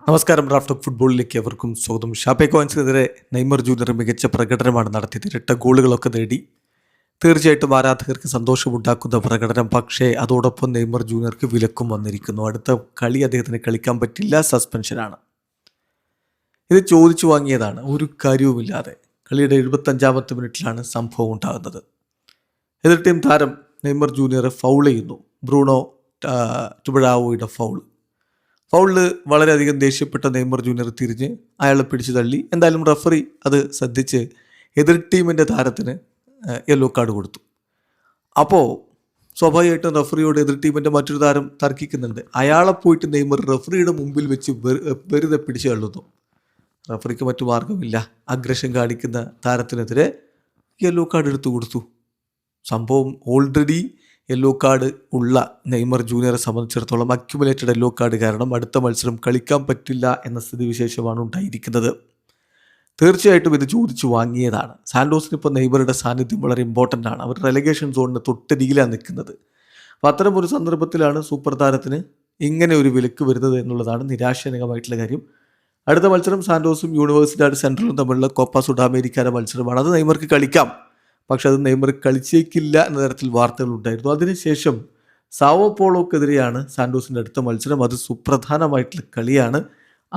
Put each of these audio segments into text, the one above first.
നമസ്കാരം. Raft of ഫുട്ബോളിലേക്ക് അവർക്കും സ്വാഗതം. ഷാപ്പെ കോയിൻസിനെതിരെ നെയ്മർ ജൂനിയർ മികച്ച പ്രകടനമാണ് നടത്തിയത്. ഇരട്ട ഗോളുകളൊക്കെ നേടി. തീർച്ചയായിട്ടും ആരാധകർക്ക് സന്തോഷമുണ്ടാക്കുന്ന പ്രകടനം. പക്ഷേ അതോടൊപ്പം നെയ്മർ ജൂനിയർക്ക് വിലക്കും വന്നിരിക്കുന്നു. അടുത്ത കളി അദ്ദേഹത്തിന് കളിക്കാൻ പറ്റില്ല, സസ്പെൻഷനാണ്. ഇത് ചോദിച്ചു വാങ്ങിയതാണ്, ഒരു കാര്യവുമില്ലാതെ. കളിയുടെ 75-ാമത്തെ മിനിറ്റിലാണ് സംഭവം ഉണ്ടാകുന്നത്. എതിർ ടീം താരം നെയ്മർ ജൂനിയർ ഫൗൾ ചെയ്യുന്നു. ബ്രൂണോ ടുബഴാവോയുടെ ഫൗളിൽ വളരെയധികം ദേഷ്യപ്പെട്ട നെയ്മർ ജൂനിയർ തിരിഞ്ഞ് അയാളെ പിടിച്ചു തള്ളി. എന്തായാലും റഫറി അത് ശ്രദ്ധിച്ച് എതിർ ടീമിൻ്റെ താരത്തിന് യെല്ലോ കാർഡ് കൊടുത്തു. അപ്പോൾ സ്വാഭാവികമായിട്ടും റഫറിയോട് എതിർ ടീമിൻ്റെ മറ്റൊരു താരം തർക്കിക്കുന്നുണ്ട്. അയാളെ പോയിട്ട് നെയ്മർ റഫറിയുടെ മുമ്പിൽ വെച്ച് വെറുതെ പിടിച്ചു തള്ളുന്നു. റഫറിക്ക് മറ്റു മാർഗമില്ല. അഗ്രഷൻ കാണിക്കുന്ന താരത്തിനെതിരെ യെല്ലോ കാർഡ് എടുത്തു കൊടുത്തു. സംഭവം ഓൾറെഡി യെല്ലോ കാർഡ് ഉള്ള നെയ്മർ ജൂനിയറെ സംബന്ധിച്ചിടത്തോളം അക്യുമുലേറ്റഡ് യെല്ലോ കാർഡ് കാരണം അടുത്ത മത്സരം കളിക്കാൻ പറ്റില്ല എന്ന സ്ഥിതിവിശേഷമാണ് ഉണ്ടായിരിക്കുന്നത്. തീർച്ചയായിട്ടും ഇത് ചോദിച്ചു വാങ്ങിയതാണ്. സാന്റോസിന് ഇപ്പോൾ നെയ്മറുടെ സാന്നിധ്യം വളരെ ഇമ്പോർട്ടൻ്റ് ആണ്. അവർ റെലഗേഷൻ സോണിന് തൊട്ടരികിലാണ് നിൽക്കുന്നത്. അപ്പോൾ അത്തരം ഒരു സന്ദർഭത്തിലാണ് സൂപ്പർ താരത്തിന് ഇങ്ങനെ ഒരു വിലക്ക് വരുന്നത് എന്നുള്ളതാണ് നിരാശാജനകമായിട്ടുള്ള കാര്യം. അടുത്ത മത്സരം സാന്റോസും യൂണിവേഴ്സിറ്റി സെൻട്രലും തമ്മിലുള്ള കോപ്പ സുഡാമേരിക്കയുടെ മത്സരമാണ്. അത് നെയ്മർക്ക് കളിക്കാം, പക്ഷെ അത് നെയ്മർ കളിച്ചേക്കില്ല എന്ന തരത്തിൽ വാർത്തകൾ ഉണ്ടായിരുന്നു. അതിനുശേഷം സാവോ പോളോക്കെതിരെയാണ് സാന്റോസിൻ്റെ അടുത്ത മത്സരം. അത് സുപ്രധാനമായിട്ടുള്ള കളിയാണ്.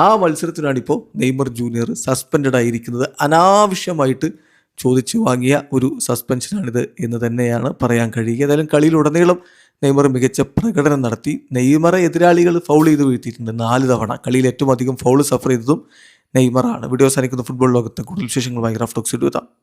ആ മത്സരത്തിനാണിപ്പോൾ നെയ്മർ ജൂനിയർ സസ്പെൻഡ് ആയിരിക്കുന്നത്. അനാവശ്യമായിട്ട് ചോദിച്ചു വാങ്ങിയ ഒരു സസ്പെൻഷനാണിത് എന്ന് തന്നെയാണ് പറയാൻ കഴിയുക. ഏതായാലും കളിയിലുടനീളം നെയ്മർ മികച്ച പ്രകടനം നടത്തി. നെയ്മറെ എതിരാളികൾ ഫൗൾ ചെയ്ത് വീഴ്ത്തിയിട്ടുണ്ട് 4 തവണ. കളിയിൽ ഏറ്റവും അധികം ഫൗൾ സഫർ ചെയ്തതും നെയ്മറാണ്. വീഡിയോ അവസാനിക്കുന്ന ഫുട്ബോൾ ലോകത്തെ കൂടുതൽ വിശേഷങ്ങളുമായി റാഫ്റ്റ് ടോക്സ് എത്താം.